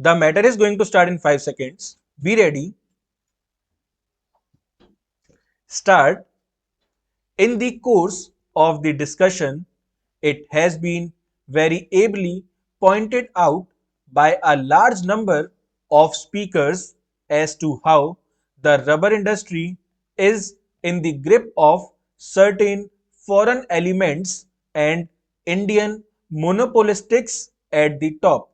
The matter is going to start in 5 seconds. Be ready. Start. In the course of the discussion, it has been very ably pointed out by a large number of speakers as to how the rubber industry is in the grip of certain foreign elements and Indian monopolistics at the top.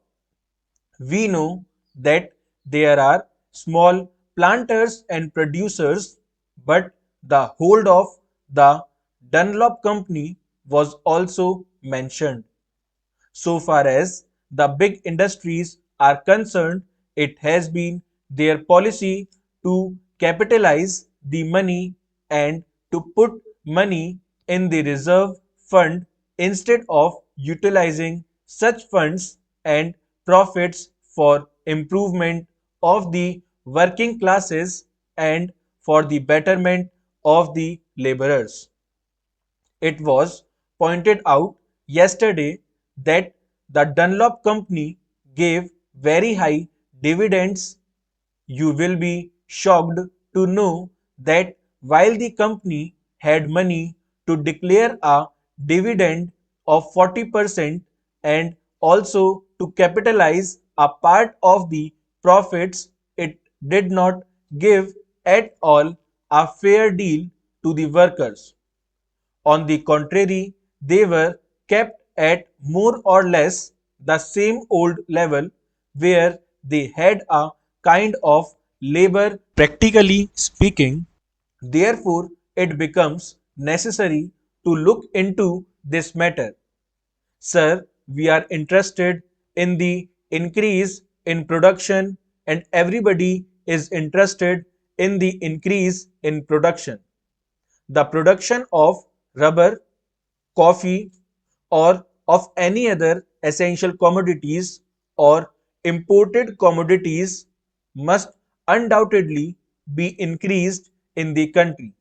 We know that there are small planters and producers, but the hold of the Dunlop company was also mentioned. So far as the big industries are concerned, it has been their policy to capitalize the money and to put money in the reserve fund instead of utilizing such funds and profits for improvement of the working classes and for the betterment of the laborers. It was pointed out yesterday that the Dunlop company gave very high dividends. You will be shocked to know that while the company had money to declare a dividend of 40% and also to capitalize a part of the profits, it did not give at all a fair deal to the workers. On the contrary, they were kept at more or less the same old level where they had a kind of labor practically speaking. Therefore, it becomes necessary to look into this matter. Sir, we are interested in the increase in production and everybody is interested in the increase in production. The production of rubber, coffee, or of any other essential commodities or imported commodities must undoubtedly be increased in the country.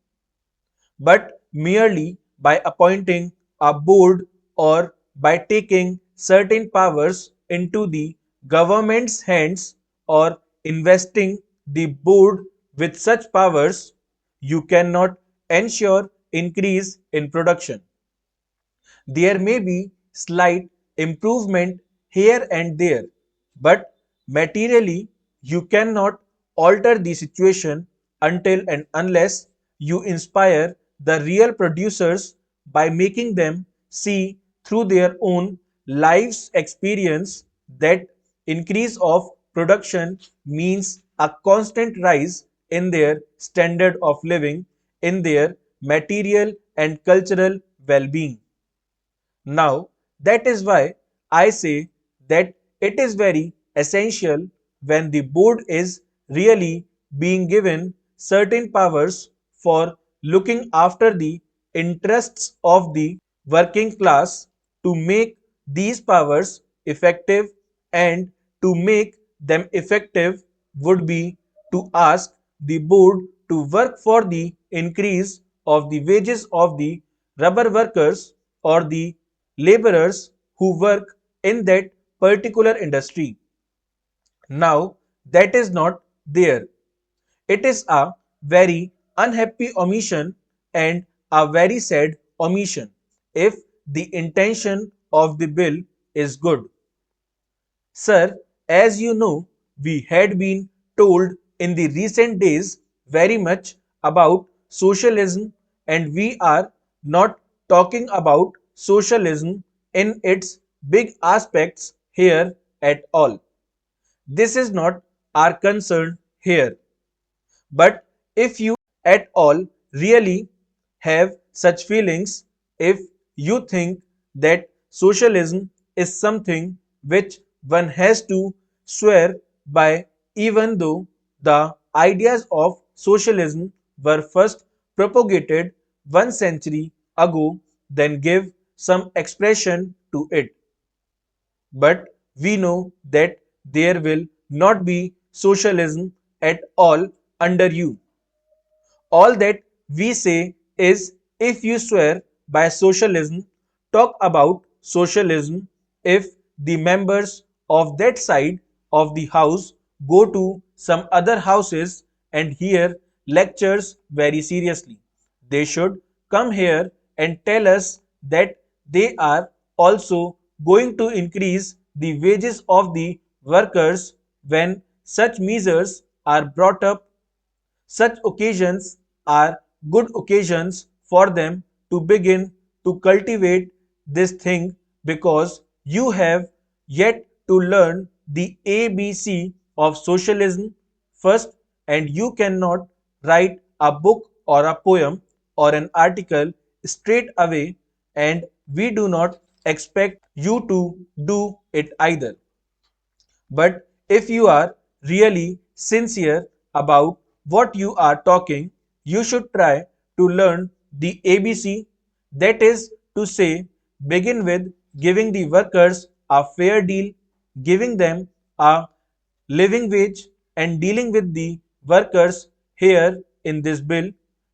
But merely by appointing a board or by taking certain powers into the government's hands or investing the board with such powers, you cannot ensure increase in production. There may be slight improvement here and there, but materially you cannot alter the situation until and unless you inspire the real producers by making them see through their own life's experience that increase of production means a constant rise in their standard of living, in their material and cultural well-being. Now, that is why I say that it is very essential when the board is really being given certain powers for looking after the interests of the working class to make these powers effective, and to make them effective would be to ask the board to work for the increase of the wages of the rubber workers or the laborers who work in that particular industry. Now, that is not there. It is a very unhappy omission and a very sad omission if the intention of the bill is good. Sir, as you know, we had been told in the recent days very much about socialism, and we are not talking about socialism in its big aspects here at all. This is not our concern here. But if you at all really have such feelings, if you think that socialism is something which one has to swear by, even though the ideas of socialism were first propagated 1 century ago, then give some expression to it. But we know that there will not be socialism at all under you. All that we say is, if you swear by socialism, talk about socialism. If the members of that side of the house go to some other houses and hear lectures very seriously. They should come here and tell us that they are also going to increase the wages of the workers. When such measures are brought up, such occasions are good occasions for them to begin to cultivate this thing, because you have yet to learn the ABC of socialism first, and you cannot write a book or a poem or an article straight away, and we do not expect you to do it either. But if you are really sincere about what you are talking, you should try to learn the ABC, that is to say, begin with giving the workers a fair deal, giving them a living wage, and dealing with the workers here in this bill.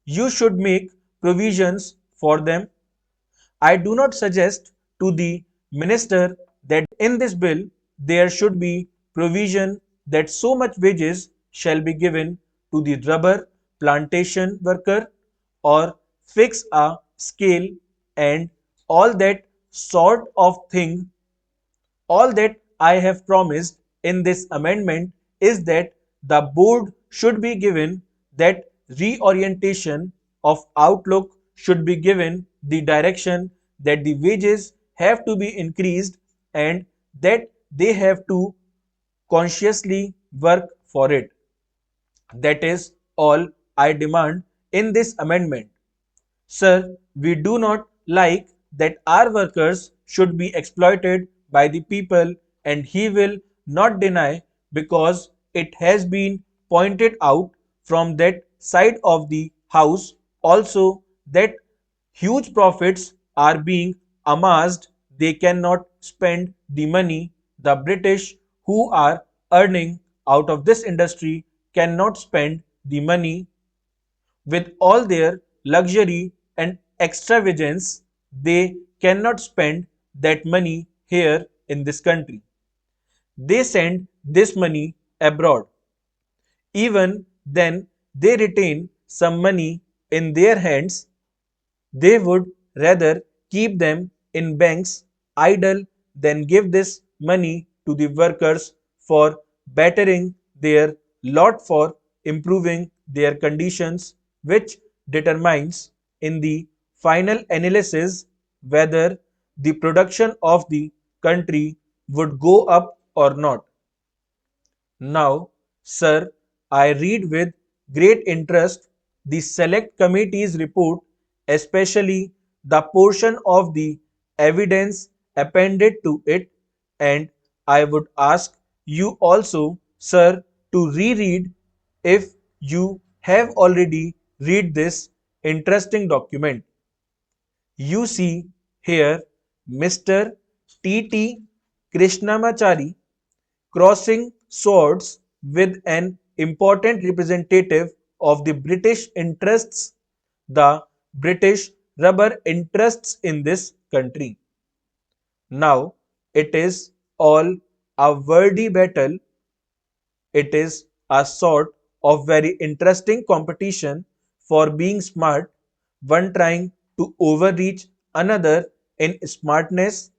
You should make provisions for them. I do not suggest to the minister that in this bill there should be provision that so much wages shall be given to the rubber plantation worker, or fix a scale and all that sort of thing. All that I have promised in this amendment is that the board should be given that reorientation of outlook, should be given the direction that the wages have to be increased and that they have to consciously work for it. That is all I demand in this amendment. Sir, we do not like that our workers should be exploited by the people, and he will not deny, because it has been pointed out from that side of the house also that huge profits are being amassed. They cannot spend the money. The British who are earning out of this industry cannot spend the money with all their luxury and extravagance. They cannot spend that money here in this country. They send this money abroad. Even then, they retain some money in their hands. They would rather keep them in banks idle than give this money to the workers for bettering their lot, for improving their conditions, which determines in the final analysis whether the production of the country would go up or not. Now, sir, I read with great interest the Select Committee's report, especially the portion of the evidence appended to it, and I would ask you also, sir, to reread, if you have already read this interesting document. You see here Mr. T. T. Krishnamachari crossing swords with an important representative of the British interests, the British rubber interests in this country. Now it is all a wordy battle. It is a sort of very interesting competition for being smart, one trying to overreach another in smartness.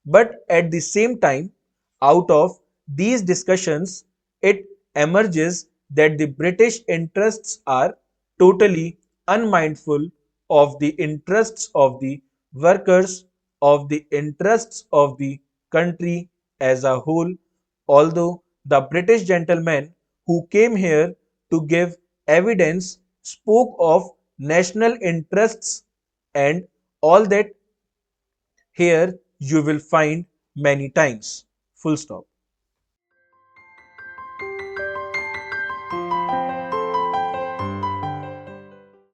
But at the same time, out of these discussions, it emerges that the British interests are totally unmindful of the interests of the workers, of the interests of the country as a whole. Although the British gentleman who came here to give evidence spoke of national interests and all that, here you will find many times. Full stop.